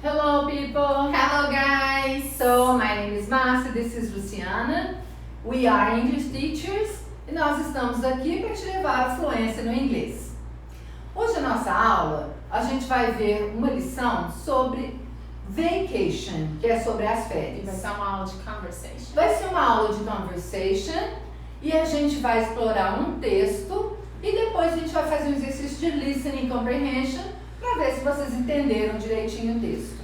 Hello people! Hello guys! So, my name is Márcia, this is Luciana. We are English teachers e nós estamos aqui para te levar à fluência no inglês. Hoje, a nossa aula, a gente vai ver uma lição sobre vacation, que é sobre as férias. Vai ser uma aula de conversation. Vai ser uma aula de conversation e a gente vai explorar um texto e depois a gente vai fazer um exercício de listening comprehension para ver se vocês entenderam direitinho o texto.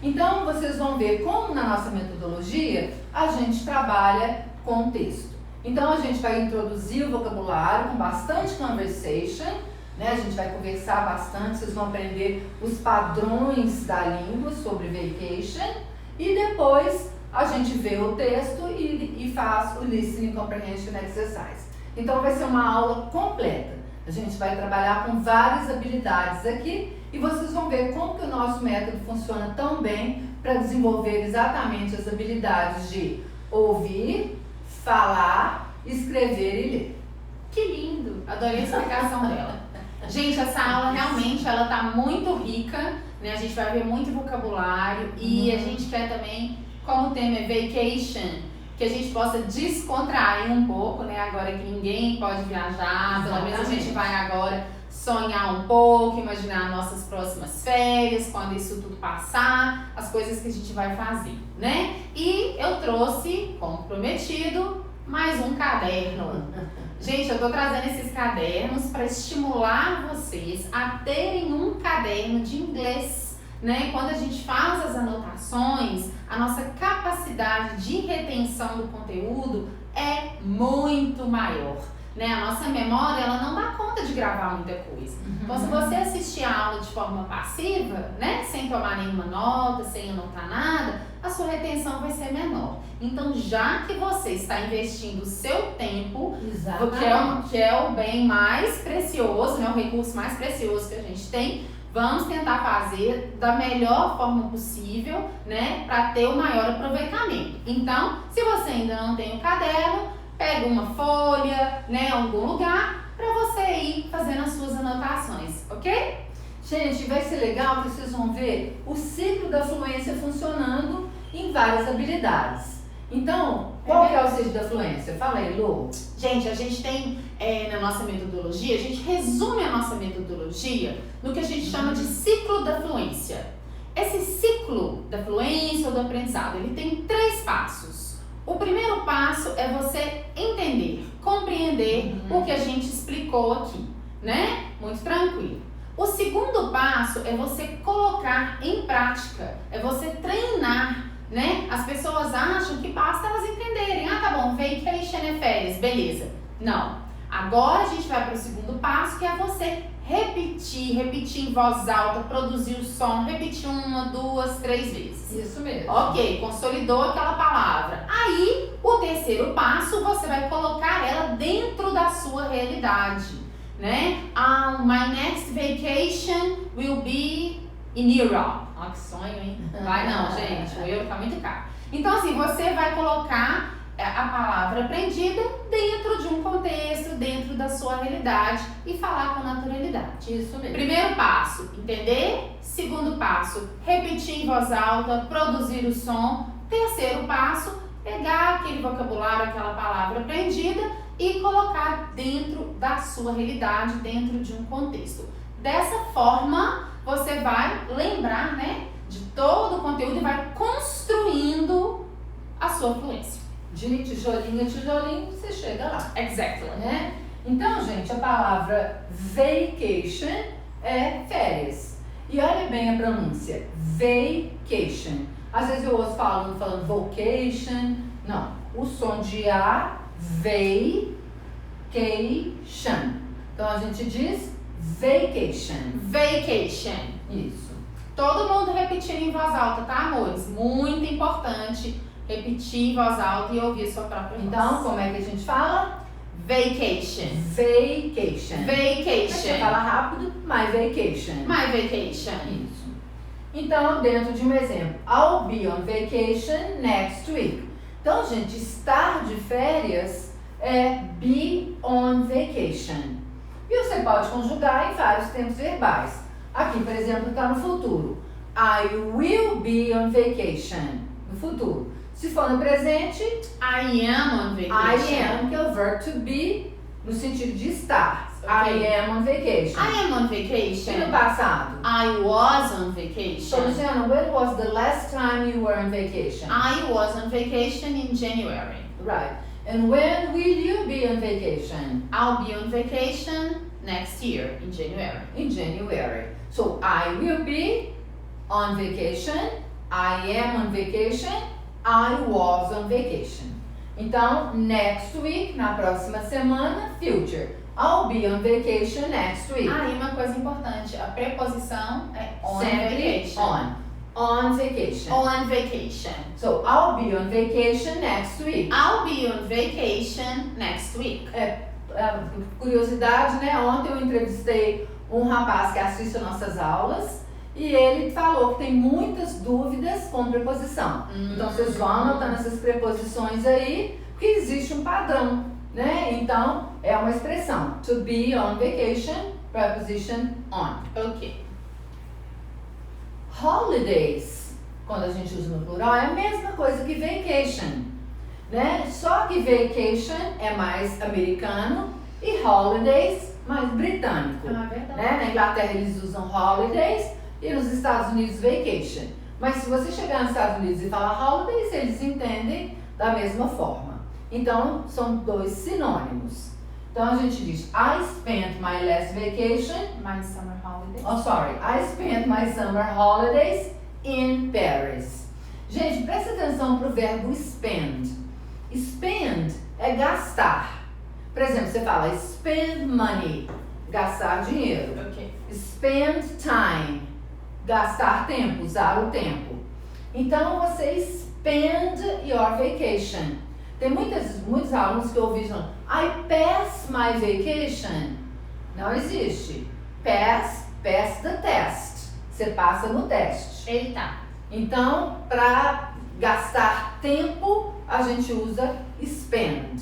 Então, vocês vão ver como na nossa metodologia a gente trabalha com o texto. Então, a gente vai introduzir o vocabulário com bastante conversation, né? A gente vai conversar bastante, vocês vão aprender os padrões da língua sobre vacation e depois a gente vê o texto e faz o listening comprehension exercise. Então, vai ser uma aula completa. A gente vai trabalhar com várias habilidades aqui e vocês vão ver como que o nosso método funciona tão bem para desenvolver exatamente as habilidades de ouvir, falar, escrever e ler. Que lindo! Adorei a explicação dela. Gente, essa aula realmente ela tá muito rica, né? A gente vai ver muito vocabulário e a gente quer também, como o tema é vacation, que a gente possa descontrair um pouco, né? Agora que ninguém pode viajar, pelo menos a gente vai agora sonhar um pouco, imaginar nossas próximas férias, quando isso tudo passar, as coisas que a gente vai fazer, né? E eu trouxe, como prometido, mais um caderno. Gente, eu tô trazendo esses cadernos para estimular vocês a terem um caderno de inglês, né? Quando a gente faz as anotações, a nossa capacidade de retenção do conteúdo é muito maior, né? A nossa memória, ela não dá conta de gravar muita coisa. Então, se você assistir a aula de forma passiva, né? Sem tomar nenhuma nota, sem anotar nada, a sua retenção vai ser menor. Então, já que você está investindo o seu tempo, que é o bem mais precioso, né? O recurso mais precioso que a gente tem, vamos tentar fazer da melhor forma possível, né, para ter o maior aproveitamento. Então, se você ainda não tem um caderno, pega uma folha, né, algum lugar, para você ir fazendo as suas anotações, ok? Gente, vai ser legal que vocês vão ver o ciclo da fluência funcionando em várias habilidades. Então, qual que é o ciclo da fluência? Fala aí, Lu. Gente, a gente tem na nossa metodologia, a gente resume a nossa metodologia no que a gente chama de ciclo da fluência. Esse ciclo da fluência ou do aprendizado, ele tem 3 passos. O primeiro passo é você entender, compreender o que a gente explicou aqui, né? Muito tranquilo. O segundo passo é você colocar em prática, é você treinar, né? As pessoas acham que basta elas entenderem. Ah, tá bom, vacation é férias, beleza. Não. Agora a gente vai para o segundo passo, que é você repetir em voz alta, produzir o som, repetir 1, 2, 3 vezes. Isso mesmo. Ok, consolidou aquela palavra. Aí, o terceiro passo, você vai colocar ela dentro da sua realidade, né? My next vacation will be in Europe. Olha que sonho, hein? Vai não, gente, o euro tá muito caro. Então, assim, você vai colocar a palavra aprendida dentro de um contexto, dentro da sua realidade e falar com naturalidade. Isso mesmo. Primeiro passo, entender. Segundo passo, repetir em voz alta, produzir o som. Terceiro passo, pegar aquele vocabulário, aquela palavra aprendida e colocar dentro da sua realidade, dentro de um contexto. Dessa forma, você vai lembrar, né, de todo o conteúdo e vai construindo a sua fluência. De tijolinho a tijolinho, você chega lá. Exactly. Né? Então, gente, a palavra vacation é férias. E olha bem a pronúncia, vacation. Às vezes eu ouço falando vocation. Não, o som de A, vacation. Então, a gente diz vacation. Vacation. Isso. Todo mundo repetindo em voz alta, tá, amores? Muito importante repetir em voz alta e ouvir sua própria voz. Então, como é que a gente fala? Vacation. Vacation. Vacation. Você fala rápido, my vacation. My vacation. Isso. Então, dentro de um exemplo, I'll be on vacation next week. Então, gente, estar de férias é be on vacation. E você pode conjugar em vários tempos verbais. Aqui, por exemplo, está no futuro. I will be on vacation. No futuro. Se for no presente, I am on vacation. I am, que é o verb to be, no sentido de estar. Okay. I am on vacation. I am on E vacation. no passado? I was on So, vacation. Luciana, when was the last time you were on vacation? I was on vacation in January. Right. And when will you be on vacation? I'll be on vacation next year in January. In January. So, I will be on vacation. I am on vacation. I was on vacation. Então, next week, na próxima semana, future. I'll be on vacation next week. Ah, e uma coisa importante, a preposição é on Sempre vacation. on. On vacation. On vacation. So, I'll be on vacation next week. I'll be on vacation next week. Curiosidade, né? Ontem eu entrevistei um rapaz que assiste nossas aulas e ele falou que tem muitas dúvidas com preposição. Então, vocês vão anotando essas preposições aí, porque existe um padrão, né? Então, é uma expressão. To be on vacation, preposition on. Ok. Holidays, quando a gente usa no plural, é a mesma coisa que vacation, né? Só que vacation é mais americano e holidays mais britânico. Ah, verdade. Né? Na Inglaterra eles usam holidays e nos Estados Unidos vacation. Mas se você chegar nos Estados Unidos e falar holidays, eles entendem da mesma forma. Então, são dois sinônimos. Então, a gente diz, I spent my last vacation. My summer holiday. Oh, sorry. I spent my summer holidays in Paris. Gente, presta atenção pro verbo spend. Spend é gastar. Por exemplo, você fala spend money, gastar dinheiro. Ok. Spend time, gastar tempo, usar o tempo. Então, você spend your vacation. Tem muitos alunos que eu ouvi falando, I pass my vacation. Não existe. Pass the test. Você passa no teste. Eita. Então, para gastar tempo, a gente usa spend.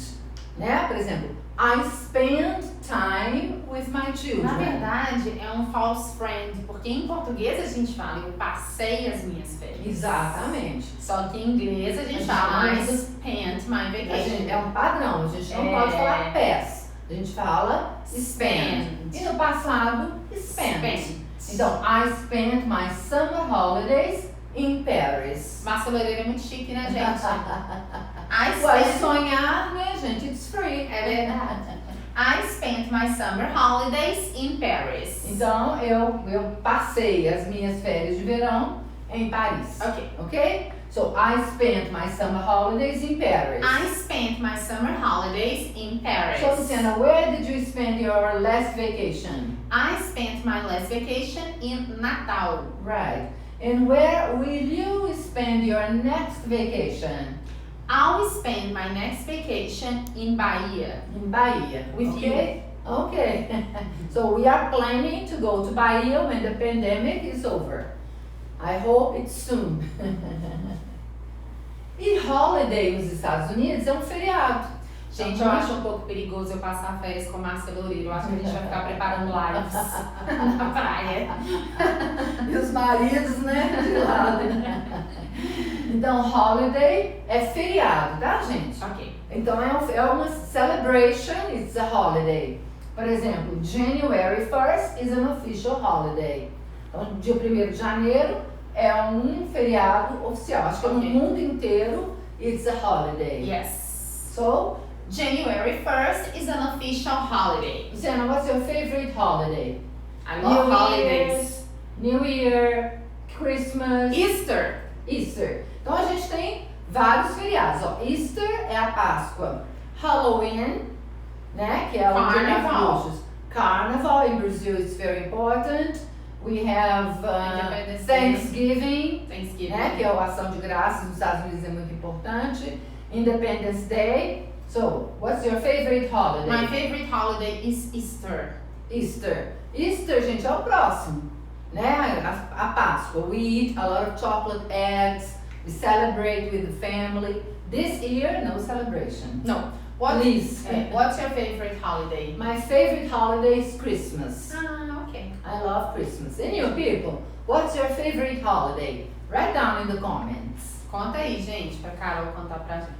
Né? Por exemplo, I spend time with my children. Na verdade, é um false friend, porque em português a gente fala, eu passei as minhas férias. Exatamente. Só que em inglês a gente fala, I spent my vacation. É um padrão, a gente não pode falar pass. A gente fala spend. E no passado, spent. Então, I spent my summer holidays in Paris. Massa Loureiro é muito chique, né, gente? Ué, sonhar, né, gente? It's free. É verdade. I spent my summer holidays in Paris. Então, eu passei as minhas férias de verão em Paris. Ok. Ok? So, I spent my summer holidays in Paris. I spent my summer holidays in Paris. So, Luciana, where did you spend your last vacation? I spent my last vacation in Natal. Right. And where will you spend your next vacation? I'll spend my next vacation in Bahia. In Bahia. With okay? You. Okay. So we are planning to go to Bahia when the pandemic is over. I hope it's soon. E holiday nos Estados Unidos é um feriado. Gente, eu acho um pouco perigoso eu passar férias com Márcia Loureiro. Eu acho que a gente vai ficar preparando lives na praia. E os maridos, né? De lado. Então, holiday é feriado, tá, gente? Ok. Então, é uma celebration, it's a holiday. Por exemplo, January 1st is an official holiday. Então, dia 1º de janeiro é um feriado oficial. Acho que no mundo inteiro, it's a holiday. Yes. So, January 1st is an official holiday. Luciana, what's your favorite holiday? I love holidays. New Year, Christmas, Easter. Easter. Então a gente tem vários feriados. Ó. Easter é a Páscoa. Halloween, né? Que é o Dia das Carnival. Bruxas. Carnival in Brazil is very important. We have Thanksgiving, né? Que é a ação de graças nos Estados Unidos é muito importante. Independence Day. So, what's your favorite holiday? My favorite holiday is Easter. Easter. Easter, gente, é o próximo, né? A Páscoa. We eat a lot of chocolate eggs. We celebrate with the family. This year, no celebration. No. Please. What's your favorite holiday? My favorite holiday is Christmas. Ah, ok. I love Christmas. And you people, what's your favorite holiday? Write down in the comments. Conta aí, gente, pra Carol contar pra gente.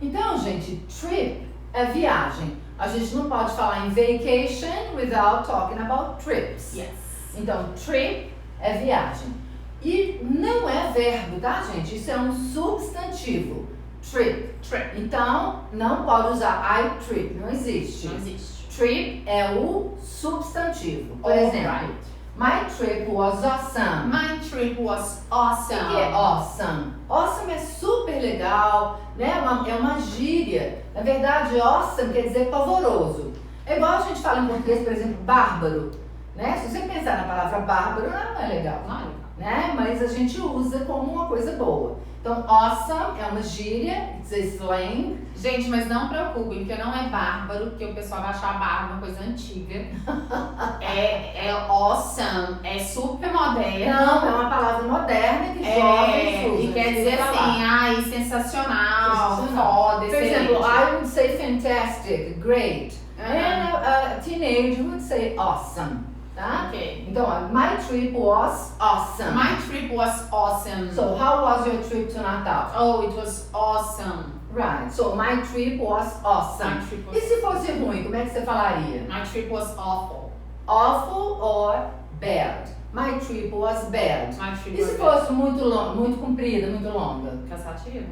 Então, gente, trip é viagem. A gente não pode falar em vacation without talking about trips. Yes. Então, trip é viagem. E não é verbo, tá, gente? Isso é um substantivo. Trip. Trip. Então, não pode usar I trip. Não existe. Não existe. Trip é o substantivo. Por exemplo, my trip was awesome. My trip was O awesome. que é awesome? Awesome é super legal, né? É uma gíria. Na verdade, awesome quer dizer pavoroso. É igual a gente fala em português, por exemplo, bárbaro. Né? Se você pensar na palavra bárbaro, não é legal. Não é legal. Né? Mas a gente usa como uma coisa boa. Então, awesome é uma gíria, it's a slang. Gente, mas não preocupem, porque não é bárbaro, porque o pessoal vai achar bárbaro uma coisa antiga. é awesome, é super moderno. Não, é uma palavra moderna que jovens usam. E quer dizer assim, ai, sensacional, foda, For example, I would say fantastic, great. And a teenager would say awesome. Tá? Ok. Então, my trip was awesome. My trip was awesome. So, how was your trip to Natal? Oh, it was awesome. Right. So, my trip was awesome. My trip was E se fosse ruim, como é que você falaria? My trip was awful. Awful or bad? My trip was bad. My trip E was se fosse muito longa, muito comprida, muito longa? cansativa.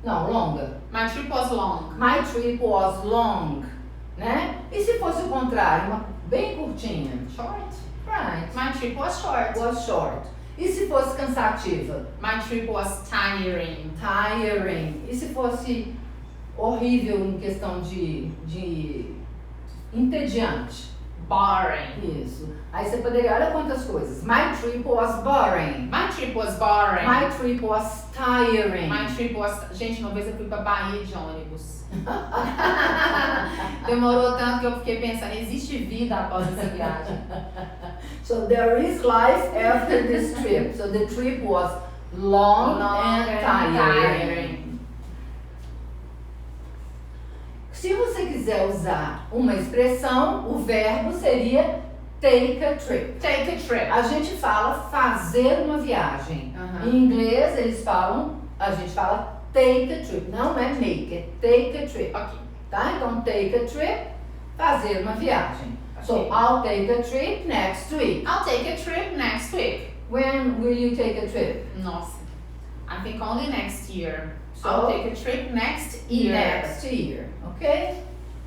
Não, longa. My trip was long. My trip was long, né? E se fosse o contrário, uma bem curtinha? Short. Right. My trip was short. Was short. E se fosse cansativa? My trip was tiring. Tiring. E se fosse horrível em questão de entediante? Boring. Isso. Aí você poderia, olha quantas coisas. My trip was boring. My trip was boring. My trip was tiring. My trip was... Gente, uma vez eu fui pra Bahia de ônibus. Demorou tanto que eu fiquei pensando, existe vida após essa viagem? So there is life after this trip. So the trip was long and tiring. Se você quiser usar uma expressão, o verbo seria take a trip. Take a trip. A gente fala fazer uma viagem. Uhum. Em inglês eles falam, a gente fala take a trip. Não é make, é take a trip. Ok. Tá? Então take a trip, fazer uma viagem. So Ok. I'll take a trip next week. I'll take a trip next week. When will you take a trip? Nossa. I think only next year. So, I'll take a trip next year. Next year, ok?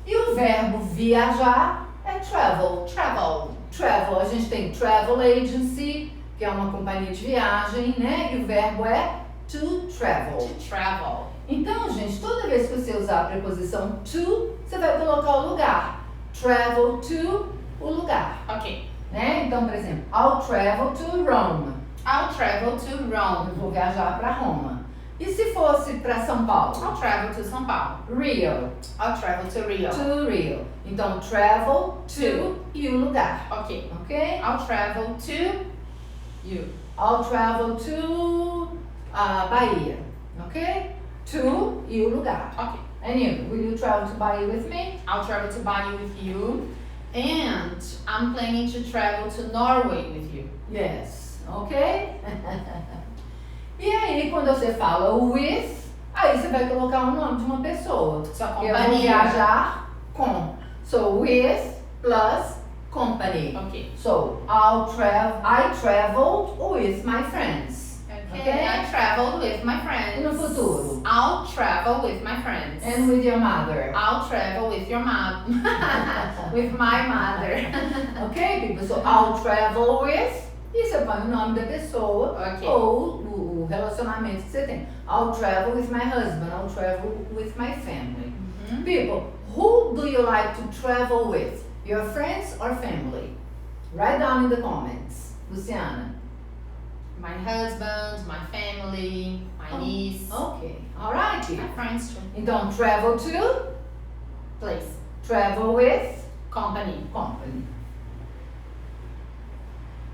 E o verbo viajar é travel. Travel. Travel, a gente tem travel agency, que é uma companhia de viagem, né? E o verbo é to travel. To travel. Então, gente, toda vez que você usar a preposição to, você vai colocar o lugar. Travel to, o lugar, Ok. né? Então, por exemplo, I'll travel to Rome. I'll travel to Eu Rome. vou viajar para Roma. E se fosse para São Paulo? I'll travel to São Paulo. Rio. I'll travel to Rio. To Rio. Então, travel to e o lugar, Ok. ok? I'll travel to you. I'll travel to Bahia, ok? To e o lugar. Ok. And you, will you travel to Bahia with me? I'll travel to Bali with you. And I'm planning to travel to Norway with you. Yes, ok? E aí, quando você fala with, aí você vai colocar o nome de uma pessoa. Sua Eu vou companhia. viajar com. So, with plus company. Ok. So, I traveled with my friends. Okay. I traveled with my friends. E no futuro? I'll travel with my friends. And with your mother. I'll travel with your mom. With my mother. Ok, people? So, I'll travel with. E você põe o nome da pessoa Ok. ou o relacionamento que você tem. I'll travel with my husband. I'll travel with my family. Uhum. People, who do you like to travel with? Your friends or family? Write down in the comments. Luciana. My husband, my family, my niece. Ok, alright. My friends too. Então, travel to, Place. travel with, Company. company.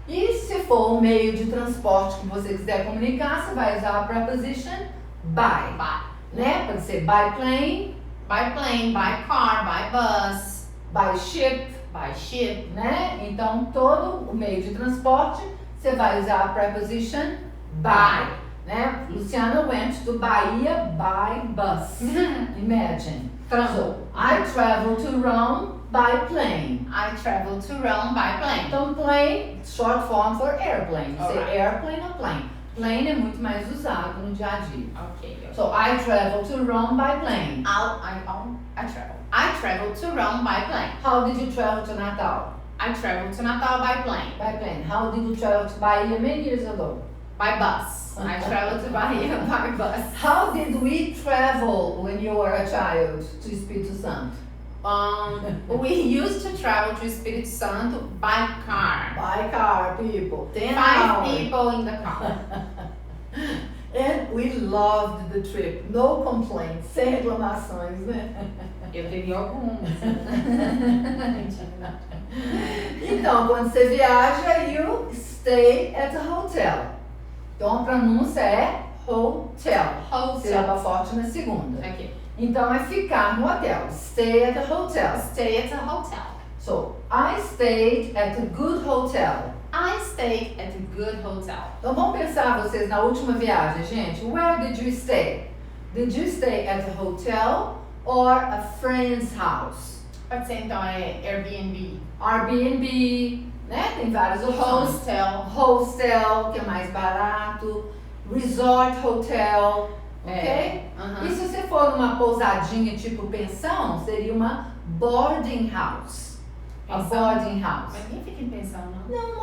E se for o meio de transporte que você quiser comunicar, você vai usar a preposition by, By. né? Pode ser by plane, By plane, by car, by bus, by ship, by ship. né? Então, todo o meio de transporte você vai usar a preposition by, né? Luciana went to Bahia by bus. Imagine. So, I travel to Rome by plane. I travel to Rome by plane. Então, plane, short form for airplane. Você Alright. airplane ou plane. Plane é muito mais usado no dia a dia. Okay. So, I travel to Rome by plane. I travel. I travel to Rome by plane. How did you travel to Natal? I travel to Natal by plane. By plane. How did you travel to Bahia many years ago? By bus. I travel to Bahia by bus. How did we travel when you were a child to Espírito Santo? We used to travel to Espírito Santo by car. By car, people. 10 5 hours. people in the car. And we loved the trip. No complaints. Sem reclamações, né? Eu teria algumas. Então, quando você viaja, you stay at a hotel. Então, a pronúncia é hotel. Sílaba forte na segunda. Okay. Então, é ficar no hotel. Stay at a hotel. Stay at a hotel. So, I stayed at a good hotel. I stayed at a good hotel. Então, vamos pensar vocês na última viagem, gente. Where did you stay? Did you stay at a hotel or a friend's house? Pode ser então Airbnb. Airbnb, né? Tem várias opções. Hostel, que é mais barato. Resort hotel, ok? E se você for numa pousadinha tipo pensão, seria uma boarding house. A boarding house. Mas ninguém fica em pensão, não? Não,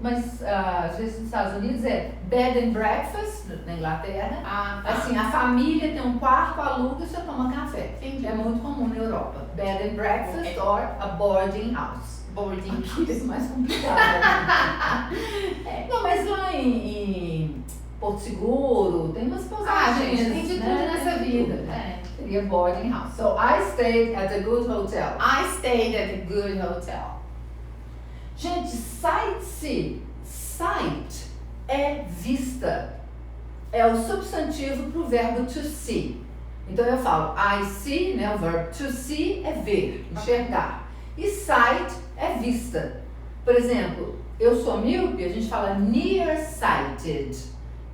mas às vezes nos Estados Unidos é bed and breakfast, na Inglaterra. Tá. Assim, a família tem um quarto, aluga e você toma café. Entendi. É muito comum na Europa. Bed and breakfast or a boarding house. Boarding Aqui é mais complicado. Não, mas lá em Porto Seguro tem umas pousadinhas. Gente, tem de tudo nessa vida. Seria boarding house. So, I stayed at a good hotel. I stayed at a good hotel. Gente, sight é vista. É o substantivo para o verbo to see. Então eu falo I see, né? O verbo to see é ver, enxergar. E sight é vista. Por exemplo, eu sou míope, a gente fala nearsighted.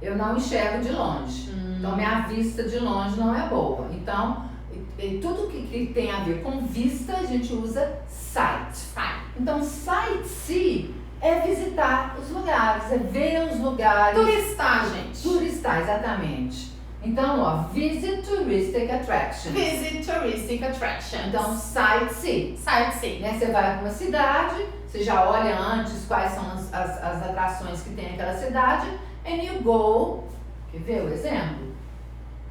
Eu não enxergo de longe. Então minha vista de longe não é boa. Então, tudo que tem a ver com vista, a gente usa sight. Então, sight-see é visitar os lugares, é ver os lugares. Turistar, gente. Turistar, exatamente. Então, ó, visit touristic attractions. Visit touristic attractions. Então, sight-see. Sightsee. Né? Você vai para uma cidade, você já olha antes quais são as atrações que tem naquela cidade, and you go, quer ver o exemplo?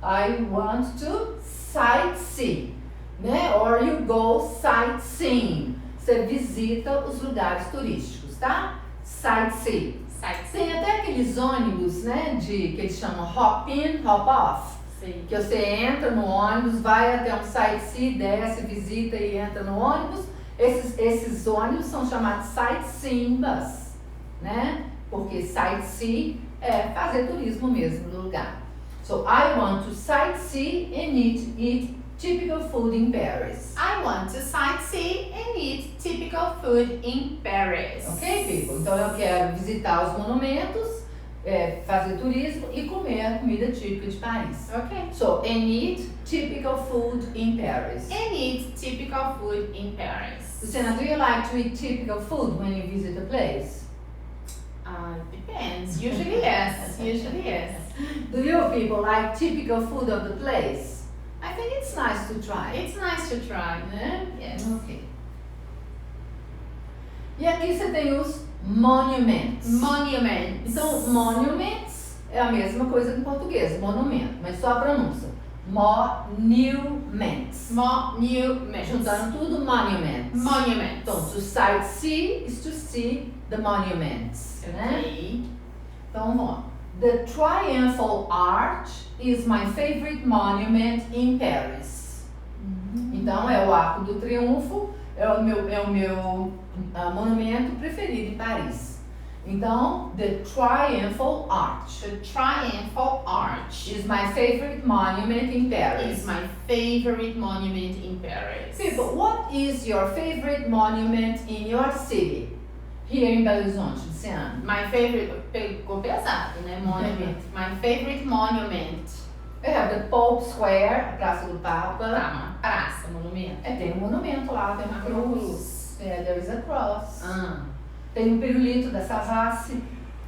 I want to sightsee, né? Or you go sightseeing. Você visita os lugares turísticos, tá? Sightsee. Tem até aqueles ônibus, né? Que eles chamam hop in, hop off. Sim. Que você entra no ônibus, vai até um sightsee, desce, visita e entra no ônibus. Esses ônibus são chamados sightseeing bus, né? Porque sightsee é fazer turismo mesmo no lugar. So, I want to sightsee and eat typical food in Paris. I want to sightsee and eat typical food in Paris. Ok, people? Então eu quero visitar os monumentos, fazer turismo e comer a comida típica de Paris. Okay. So, and eat typical food in Paris. And eat typical food in Paris. Luciana, do you like to eat typical food when you visit a place? Depends. Usually yes. Usually yes. Do you people like typical food of the place? I think it's nice to try. It's nice to try. Né? Yes. Ok. E aqui você tem os monuments. Monuments. Então, monuments é a mesma coisa que em português, monumento, mas só a pronúncia. Monuments. Monuments. Juntando tudo, monuments. Monuments. Então, to sightsee is to see the monuments. Né? Okay. Então, vamos lá. The Triumphal Arch is my favorite monument in Paris. Então, é o Arco do Triunfo, é o meu monumento preferido em Paris. Então, the Triumphal Arch. The Triumphal Arch Is my favorite monument in Paris. is my favorite monument in Paris. People, what is your favorite monument in your city? here in Belo Horizonte, esse ano? My favorite, pegou pesado, né? Monument. My favorite monument. We have the Pope Square, a Praça do Papa. Tá, uma praça, monumento. Tem um monumento lá, tem uma cruz. There is a cross. Tem um pirulito da Savassi,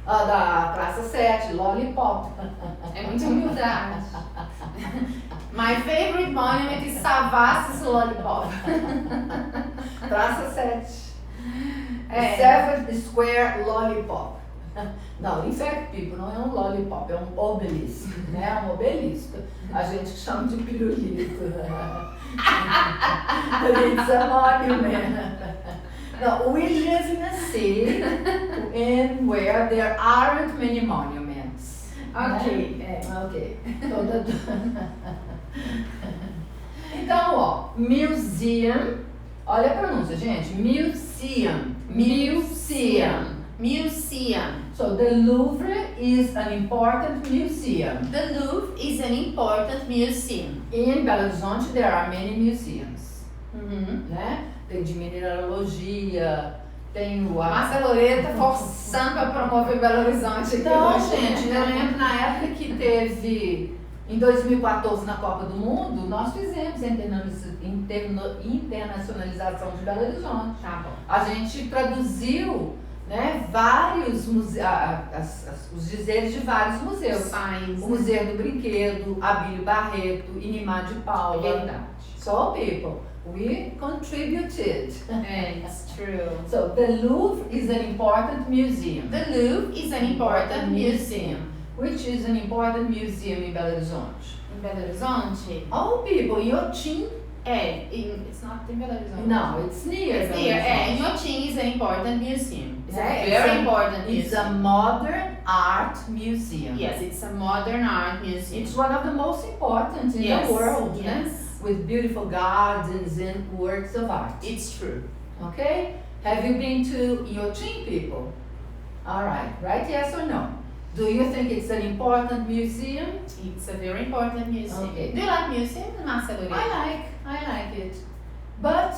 da Praça 7, Lollipop. É muita humildade. My favorite monument is Savassi Lollipop. Praça 7. 7th Square Lollipop. Não, in fact, people, não é um lollipop, é um obelisco, né? Um obelisco. A gente chama de pirulito. It's a monument. No, we live in a city in where there aren't many monuments. Ok. Né? Ok. Então, ó, museum. Olha a pronúncia, gente. Museum. Museum. Museum. So the Louvre is an important museum. The Louvre is an important museum. In Belo Horizonte there are many museums. Uhum. Né? Tem de mineralogia, tem o... Márcia Loreta forçando para promover Belo Horizonte aqui Não, hoje. gente, eu lembro na época que teve, em 2014 na Copa do Mundo, nós fizemos a internacionalização de Belo Horizonte. Tá bom. A gente traduziu, né, vários os dizeres de vários museus. O Museu do Brinquedo, Abílio Barreto, Inimar de Paula. Verdade. So people, we contributed. It's true. So the Louvre is an important museum. The Louvre is an important museum. Which is an important museum in Belo Horizonte. Em Belo Horizonte? Oh people, Inhotim. It's not in Belo Horizonte. No, it's near. It's Belo near. Horizonte. Inhotim is an important museum. It's a Yeah, very important It's museum. a modern art museum. Yes, it's a modern art museum. It's one of the most important in Yes, the world, yes. né? With beautiful gardens and works of art. It's true. Okay? Have you been to Inhotim, people? All right. Right? Yes or no? Do you think it's an important museum? It's a very important museum. Okay. Do you like museum, Márcia Loreta? I like it. But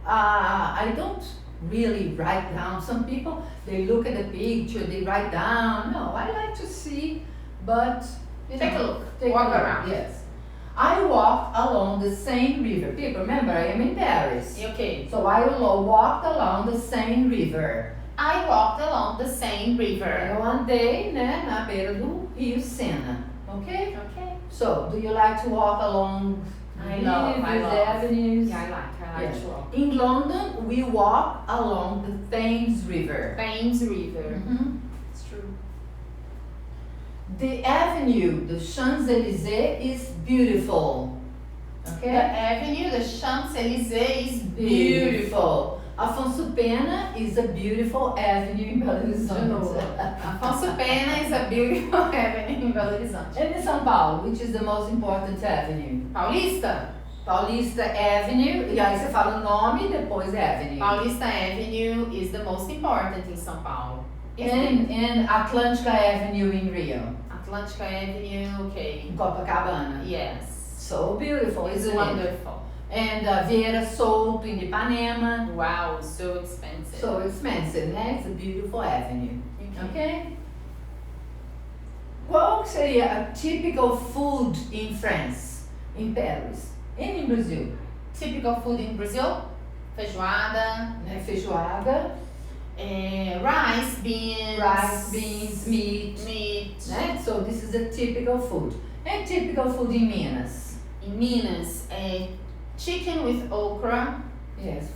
I don't really write down. Some people, they look at the picture, they write down. No, I like to see, but Take a look. Take Walk a look. around. Yes. I walked along the Seine River. People, remember, I am in Paris. Okay. So I walked along the Seine River. I walked along the Seine River. Eu andei, né, na beira do Rio Sena. Okay? Okay. So, do you like to walk along I love. avenues? Yeah, I like Yes. to walk. In London, we walk along the Thames River. Thames River. Mhm. It's true. The avenue, the Champs-Élysées, is beautiful. The Okay? avenue, the Champs-Élysées is beautiful. Beautiful. Afonso Pena is a beautiful avenue in Belo De novo. Horizonte. Afonso Pena is a beautiful avenue in Belo Horizonte. And in São Paulo, which is the most important avenue? Paulista? Paulista Avenue, e aí você fala o nome e depois Avenue. Paulista Avenue is the most important in São Paulo. And Atlântica Avenue in Rio, Atlântica Avenue, okay. in Copacabana. Yes. So beautiful, It's isn't it? wonderful. And Vieira Souto in Ipanema. Wow, so expensive. So expensive, né? It's a beautiful avenue. Okay? Qual seria a typical food in France, in Paris, and in Brazil? Typical food in Brazil? Feijoada, Né? Feijoada, rice, beans, meat. né? So this is a typical food. And typical food in Minas. Em Minas, chicken with okra, Yes,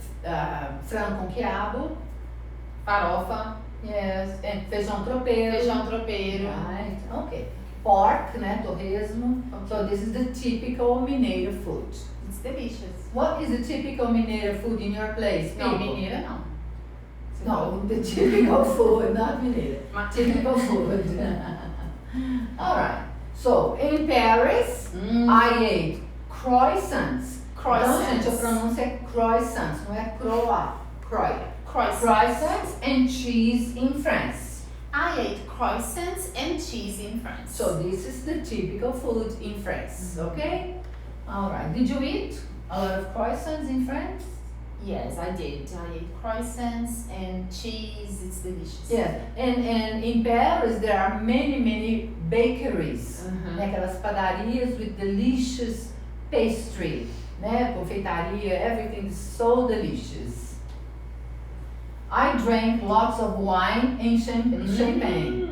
frango com quiabo. farofa, Yes, and feijão tropeiro. feijão tropeiro. Right, okay. Pork, né, torresmo. So this is the typical mineiro food. It's delicious. What is the typical mineiro food in your place, Não, people? mineira não. No, the typical food, not mineiro. Mas- Typical food. All right. So in Paris, I ate croissants. Então, gente, a pronúncia é croissants, não é croissants and cheese in France. I ate croissants and cheese in France. So this is the typical food in France, okay? All right. Did you eat a lot of croissants in France? Yes, I did. I ate croissants and cheese. It's delicious. Yes, and in Paris there are many bakeries, né? Aquelas padarias with delicious pastry, né? Confeitaria, everything is so delicious. I drank lots of wine and champagne.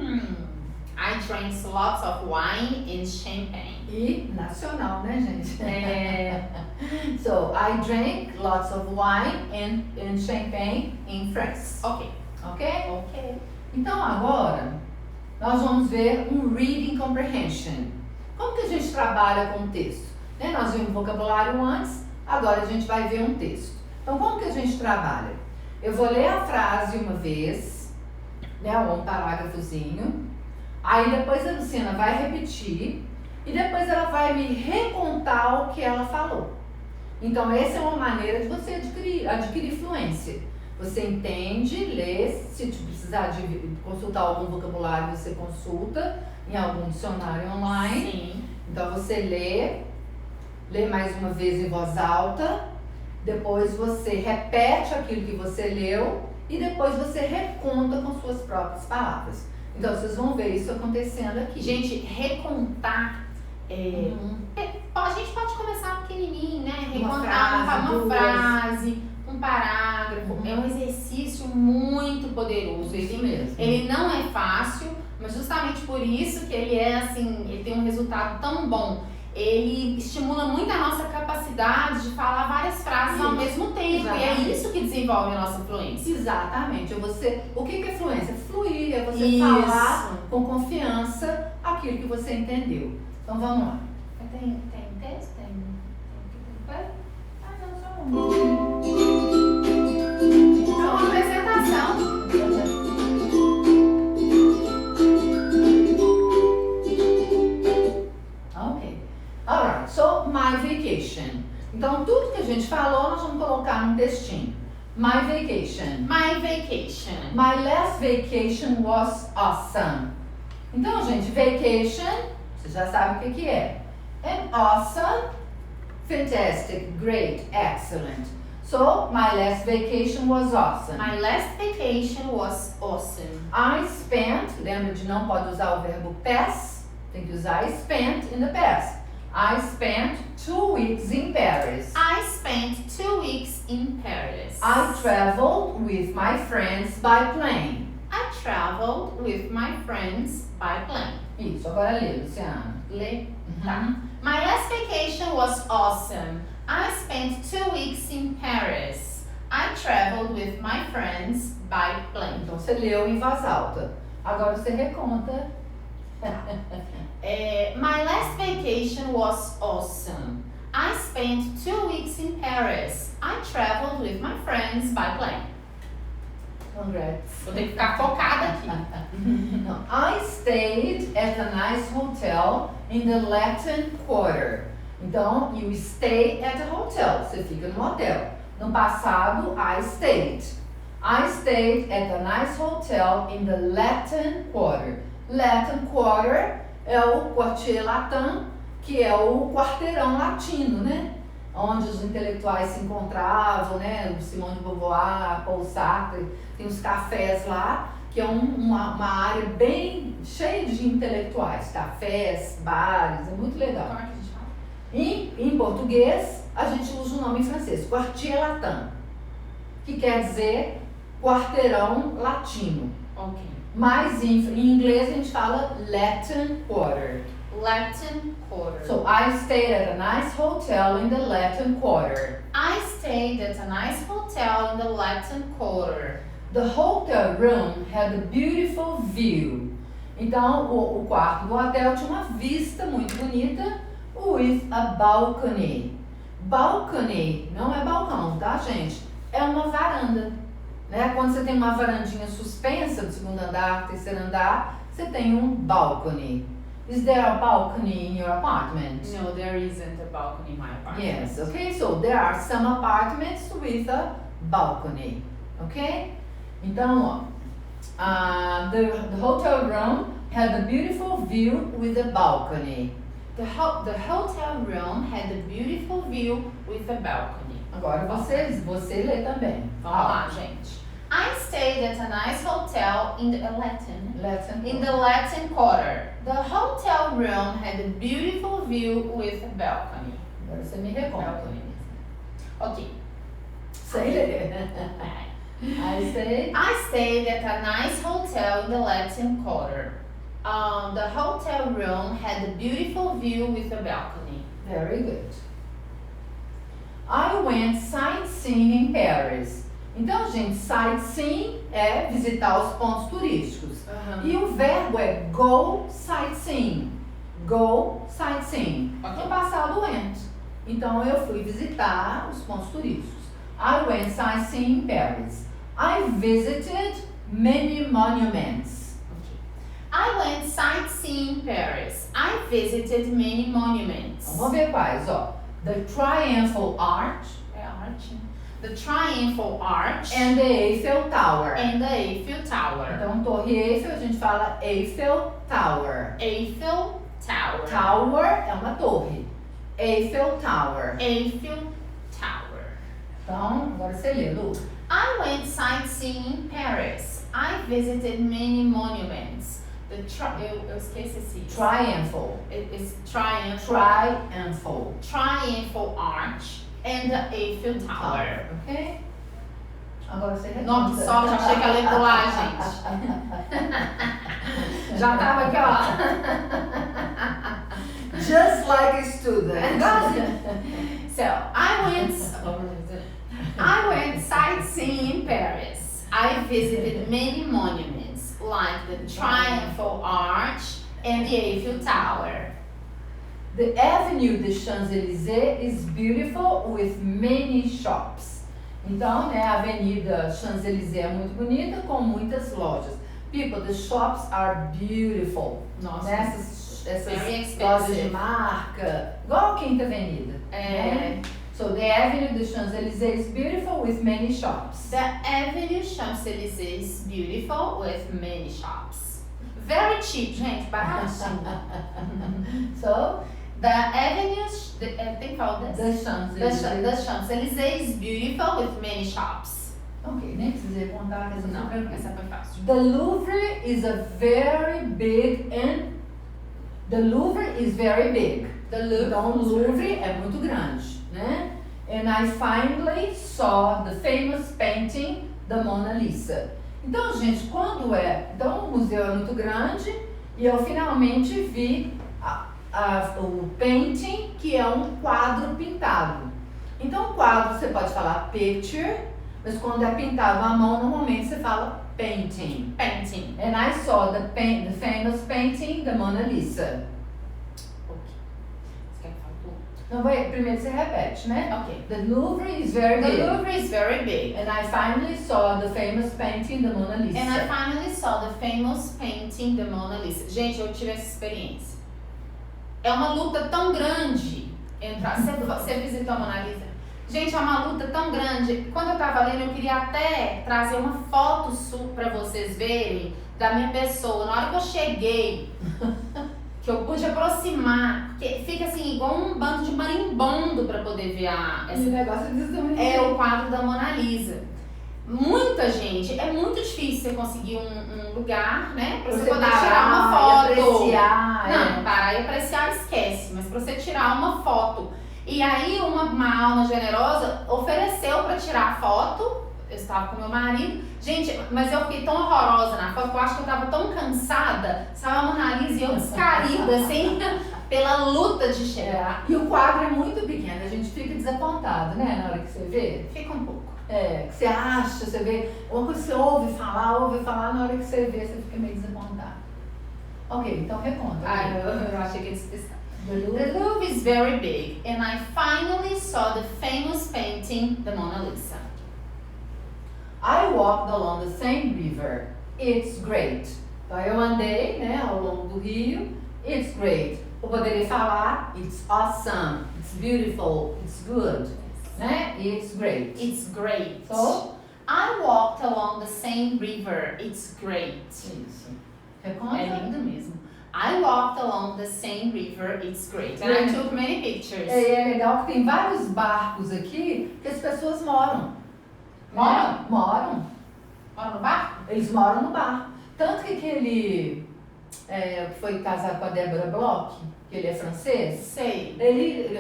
I drank lots of wine and champagne. E nacional, né, gente? So, I drank lots of wine and champagne in France. Ok. Ok? Então, agora, nós vamos ver um reading comprehension. Como que a gente trabalha com o texto? Né? Nós vimos vocabulário antes, agora a gente vai ver um texto. Então, como que a gente trabalha? Eu vou ler a frase uma vez, né, ou um parágrafozinho. Aí depois a Luciana vai repetir e depois ela vai me recontar o que ela falou. Então essa é uma maneira de você adquirir fluência. Você entende, lê, se precisar de consultar algum vocabulário, você consulta em algum dicionário online. Sim. Então você lê mais uma vez em voz alta, depois você repete aquilo que você leu e depois você reconta com suas próprias palavras. Então vocês vão ver isso acontecendo aqui. Gente, recontar. A gente pode começar pequenininho, né? Recontar uma frase, um parágrafo. É um exercício muito poderoso. Isso mesmo. Ele não é fácil, mas justamente por isso que ele é assim, ele tem um resultado tão bom. Ele estimula muito a nossa capacidade de falar várias frases ao mesmo tempo. Exatamente. E é isso que desenvolve a nossa fluência. Exatamente. O que é fluência? Fluir, é você Isso. falar com confiança aquilo que você entendeu. Então vamos lá. Tem texto? Tem coisa? Ah, não, só é uma apresentação. Ok. Alright, so my vacation. Então tudo que a gente falou nós vamos colocar num textinho. My vacation. My vacation. My last vacation was awesome. Então, gente, vacation, você já sabe o que é. And awesome, fantastic, great, excellent. So, my last vacation was awesome. My last vacation was awesome. I spent, lembra de não pode usar o verbo past, tem que usar spent in the past. I spent 2 weeks in Paris. I spent 2 weeks in Paris. I traveled with my friends by plane. I traveled with my friends by plane. Isso, agora lê, Luciana. Lê. Tá. My last vacation was awesome. I spent 2 weeks in Paris. I traveled with my friends by plane. Então você leu em voz alta. Agora você reconta. My last vacation was awesome. I spent 2 weeks in Paris. I traveled with my friends by plane. Congrats. Vou ter que ficar focada aqui. No, I stayed at a nice hotel in the Latin Quarter. Então, you stay at a hotel. Você fica no hotel. No passado, I stayed. I stayed at a nice hotel in the Latin Quarter. Latin Quarter é o quartier latin, que é o quarteirão latino, né? Onde os intelectuais se encontravam, né? Simone de Beauvoir, Paul Sartre, tem os cafés lá, que é uma área bem cheia de intelectuais, cafés, bares, é muito legal. Como é que a gente fala? E em português, a gente usa o nome em francês, quartier latin, que quer dizer quarteirão latino. Ok. Mas em inglês a gente fala Latin Quarter. Latin Quarter. So I stayed at a nice hotel in the Latin Quarter. I stayed at a nice hotel in the Latin Quarter. The hotel room had a beautiful view. Então o quarto do hotel tinha uma vista muito bonita with a balcony. Balcony não é balcão, tá, gente? É uma varanda. Né? Quando você tem uma varandinha suspensa do segundo andar, terceiro andar, você tem um balcony. Is there a balcony in your apartment? No, there isn't a balcony in my apartment. Yes, okay, so there are some apartments with a balcony, okay? Então, ó, the hotel room had a beautiful view with a balcony. The hotel room had a beautiful view with a balcony. Agora você lê também. Vamos lá, gente. I stayed at a nice hotel in the Latin Quarter. The hotel room had a beautiful view with a balcony. Agora você me reconta. Ok. Sei ler. I stayed at a nice hotel in the Latin Quarter. The hotel room had a beautiful view with a balcony. Very good. I went sightseeing in Paris. Então, gente, sightseeing é visitar os pontos turísticos. E o verbo é go sightseeing. Go sightseeing. No passado, went. Então, eu fui visitar os pontos turísticos. I went sightseeing in Paris. I visited many monuments. I went sightseeing in Paris. I visited many monuments. Vamos ver quais, ó. The Triumphal Arch. É arte. The Triumphal Arch. And the Eiffel Tower. And the Eiffel Tower. Então, Torre Eiffel, a gente fala Eiffel Tower. Eiffel Tower. Tower é uma torre. Eiffel Tower. Eiffel Tower. Então, agora você lê, Lu. I went sightseeing in Paris. I visited many monuments. Eu esqueci esse. Triumphal. It's Triumphal. Triumphal. Triumphal Arch and the Eiffel Tower. Ok? Agora você reconta. Nossa, que sorte, achei que ela ia pular, gente. Já tava aqui, ó. Just like a student. So, I went sightseeing in Paris. I visited many monuments like the Triumphal Arch and the Eiffel Tower. The Avenue des Champs-Élysées is beautiful with many shops. Então, né, a Avenida Champs-Élysées é muito bonita com muitas lojas. People, the shops are beautiful. Nossa, né? Essas lojas de marca, igual a Quinta Avenida. Né? So the Avenue des Champs-Élysées is beautiful with many shops. The Avenue Champs-Élysées is beautiful with many shops. Very cheap, gente, baratinho. So, the Avenue, tem que falar dessa? The Champs-Élysées is beautiful with many shops. Ok, nem precisei contar que essa não, essa foi fácil. The Louvre is a very big and the Louvre is very big. Então, o Louvre é muito grande, né? And I finally saw the famous painting, the Mona Lisa. Então, gente, quando então o museu é muito grande e eu finalmente vi o painting, que é um quadro pintado. Então, quadro você pode falar picture, mas quando é pintado à mão, normalmente você fala painting. Painting. And I saw the famous painting, the Mona Lisa. Não, primeiro você repete, né? Ok. The Louvre is very big. The Louvre is very big. And I finally saw the famous painting, the Mona Lisa. And I finally saw the famous painting, the Mona Lisa. Gente, eu tive essa experiência. É uma luta tão grande entrar. Você visitou a Mona Lisa? Gente, é uma luta tão grande. Quando eu tava lendo, eu queria até trazer uma foto pra vocês verem da minha pessoa. Na hora que eu cheguei, que eu pude aproximar, porque fica assim, igual um bando de marimbondo pra poder ver esse negócio o quadro da Mona Lisa. Muita gente, é muito difícil você conseguir um lugar, né, pra você poder tirar uma foto. Apreciar, parar e apreciar, esquece, mas pra você tirar uma foto. E aí uma alma generosa ofereceu pra tirar a foto. Eu estava com meu marido. Gente, mas eu fiquei tão horrorosa na foto que eu acho que eu tava tão cansada. Sabe, a Mona Lisa e eu descarida, assim, pela luta de chegar. E o quadro é muito pequeno, a gente fica desapontado, né, na hora que você vê. Fica um pouco. Que você acha, você vê, uma coisa que você ouve falar, na hora que você vê, você fica meio desapontado. Ok, então reconta. Eu achei que ia despistar. The Louvre is very big, and I finally saw the famous painting, the Mona Lisa. I walked along the same river. It's great. Então eu andei, né, ao longo do rio. It's great. Eu poderia falar it's awesome, it's beautiful, it's good, né? It's great. It's great. So, I walked along the same river. It's great. Isso. Reconta. É lindo mesmo. I walked along the same river, it's great. And I took many pictures. É legal que tem vários barcos aqui que as pessoas moram. Moram? Moram. Moram no barco? Eles moram no barco. Tanto que aquele que foi casado com a Débora Bloch, que ele é francês. Sei.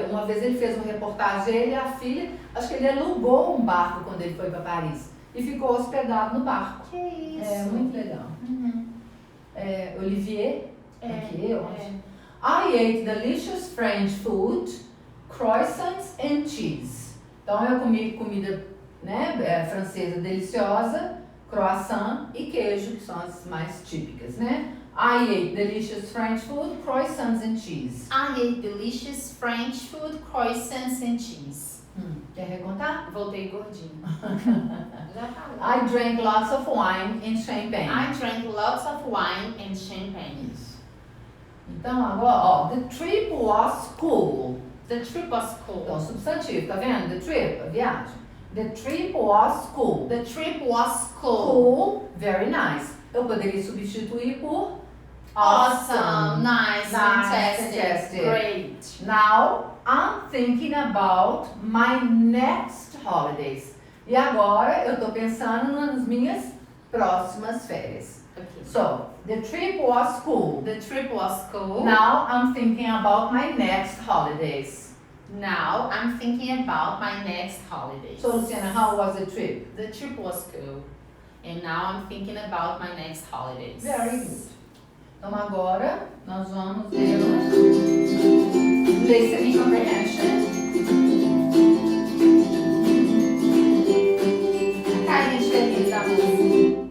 Uma vez ele fez uma reportagem, ele e a filha, acho que ele alugou um barco quando ele foi para Paris. E ficou hospedado no barco. Que isso. É muito legal. Uhum. Olivier, aqui, I ate delicious French food, croissants and cheese. Então eu comi comida, né, francesa deliciosa, croissant e queijo, que são as mais típicas, né? I ate delicious French food, croissants and cheese. I ate delicious French food, croissants and cheese. Quer recontar? Voltei gordinho. Já falei. I drank lots of wine and champagne. I drank lots of wine and champagne. Isso. Então agora, the trip was cool. The trip was cool. Então, substantivo, tá vendo? The trip, a viagem. The trip was cool. The trip was cool. Cool, very nice. Eu poderia substituir por Awesome, nice, fantastic, great. Now, I'm thinking about my next holidays. E agora, eu tô pensando nas minhas próximas férias. Okay. So, the trip was cool. The trip was cool. Now, I'm thinking about my next holidays. Now, I'm thinking about my next holidays. So, Luciana, how was the trip? The trip was cool. And now I'm thinking about my next holidays. Very good. Então agora nós vamos ver listening comprehension. A carinha de feliz da música.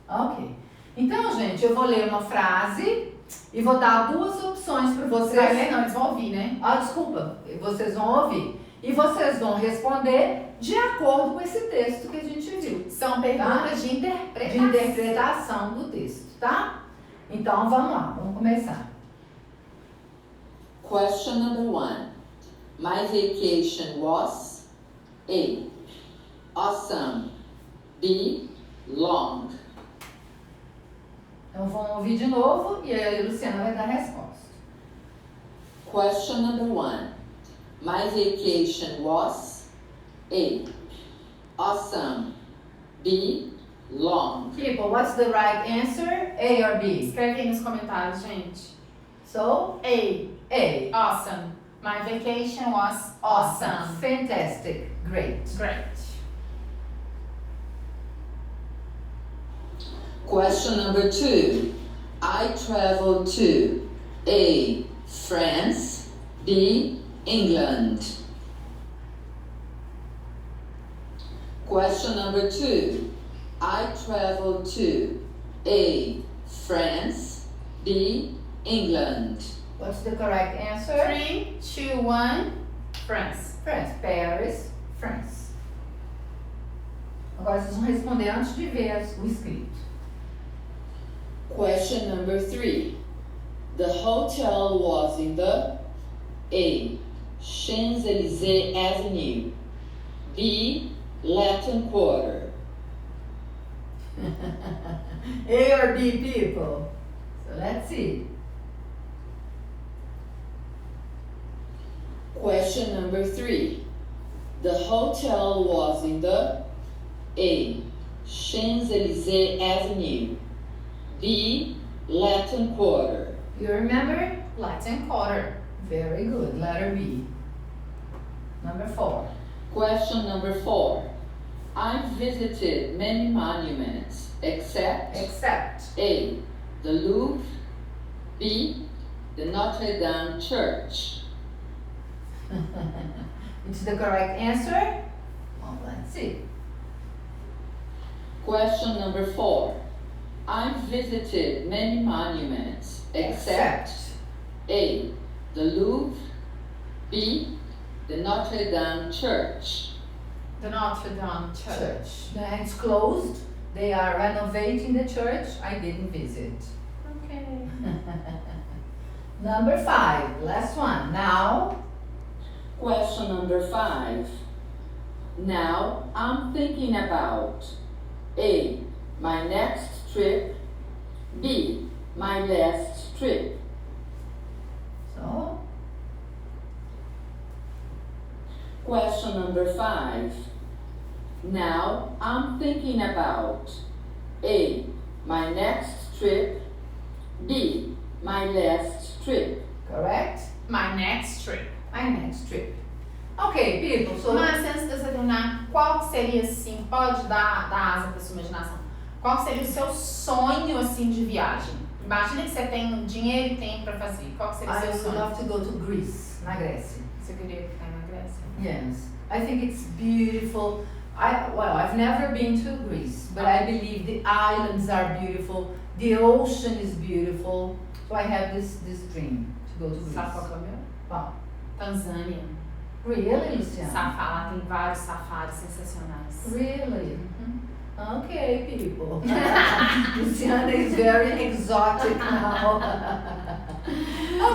Ok. Então, gente, eu vou ler uma frase e vou dar duas opções para vocês. Vai ler não, eles vão ouvir, né? Desculpa. Vocês vão ouvir. E vocês vão responder de acordo com esse texto que a gente viu. São perguntas de interpretação. De interpretação do texto, tá? Então, vamos lá, vamos começar. Question number 1. My vacation was A. Awesome. B. Long. Então, vamos ouvir de novo e aí a Luciana vai dar a resposta. Question number 1. My vacation was A. Awesome. B. Long. People, what's the right answer? A or B? Escreve aí nos comentários, gente. So, A. A. Awesome. My vacation was awesome. Fantastic. Great. Great. Question number 2. I traveled to A. France. B. England. Question number 2. I traveled to A. France. B. England. What's the correct answer? 3, 2, 1. France. France. Paris, France. Agora vocês vão responder antes de ver o escrito. Question number 3. The hotel was in the A. Champs-Élysées Avenue. B. Latin Quarter. A or B, people? So let's see. Question number 3. The hotel was in the A. Champs-Élysées Avenue. B. Latin Quarter. You remember? Latin Quarter. Very good. Letter B. Number 4. Question number 4. I visited many monuments except A. The Louvre. B. The Notre Dame Church. It's the correct answer? Well, let's see. Question number 4. I visited many monuments except A. The Louvre. B. The Notre Dame Church. The Notre Dame Church. It's closed. They are renovating the church. I didn't visit. Okay. Number 5. Last one. Now. Question number 5. Now I'm thinking about A. My next trip. B. My last trip? So, Question number 5. Now I'm thinking about A. My next trip. B. My last trip. correct? My next trip. My next trip. Okay, people, so Mas antes de você terminar, qual que seria assim, pode dar asa para sua imaginação? Qual que seria o seu sonho assim de viagem? Imagina que você tem dinheiro e tempo para fazer. Qual que seria o I seu would sonho? love to go to Greece, na Grécia. Você queria ficar na Grécia? Yes, I think it's beautiful. I've never been to Greece, but I believe the islands are beautiful, the ocean is beautiful. So I have this dream to go to Greece. Sabe qual que é o meu? Wow. Tanzânia. Really, Luciana? Lá tem vários safaris sensacionais. Really? Okay, people. Luciana is very exotic now.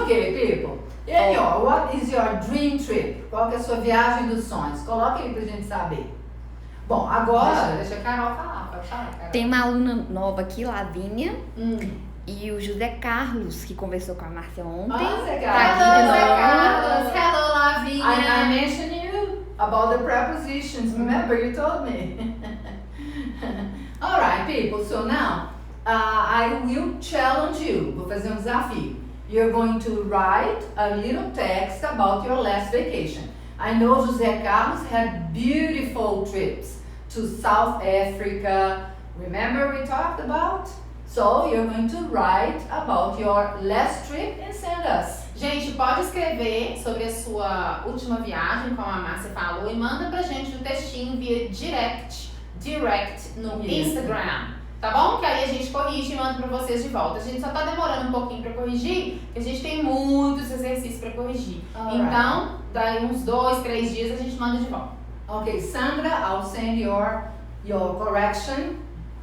Okay, people. E what is your dream trip? Qual que é a sua viagem dos sonhos? Coloque aí pra gente saber. Bom, agora... Deixa a Carol falar, pode falar, Carol. Tem uma aluna nova aqui, Lavínia, e o José Carlos, que conversou com a Márcia ontem. Zé Tá aqui de Carlos. novo. Hello, Lavínia. I mentioned you about the prepositions. Remember, you told me. All right, people. So now, I will challenge you. Vou fazer desafio. You're going to write a little text about your last vacation. I know José Carlos had beautiful trips to South Africa. Remember we talked about? So you're going to write about your last trip and send us. Gente, pode escrever sobre a sua última viagem, como a Márcia falou, e manda pra gente o textinho via direct no Instagram. Tá bom? Que aí a gente corrige e manda pra vocês de volta. A gente só tá demorando um pouquinho pra corrigir, porque a gente tem muitos exercícios pra corrigir. Então, daí uns 2, 3 dias a gente manda de volta. Okay, Sandra, I'll send your correction.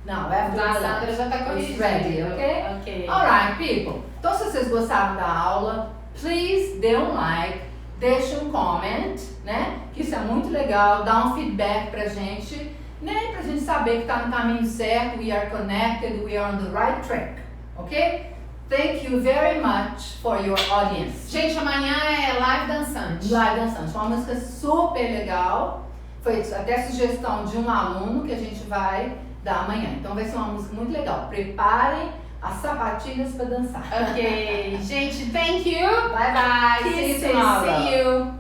Now, after A the Sandra lunch. já tá It's corrigindo. ready, okay? Ok. Alright, people. Então, se vocês gostaram da aula, please dê um like, deixe um comment, né? Que isso é muito legal, dá um feedback pra gente, né? Pra gente saber que tá no caminho certo, we are connected, we are on the right track, ok? Thank you very much for your audience. Gente, amanhã é live dançante. Live dançante, uma música super legal. Foi até sugestão de um aluno que a gente vai dar amanhã. Então vai ser uma música muito legal. Preparem as sapatilhas para dançar. Ok. Gente, thank you. Bye bye. See you Kisses. tomorrow. See you.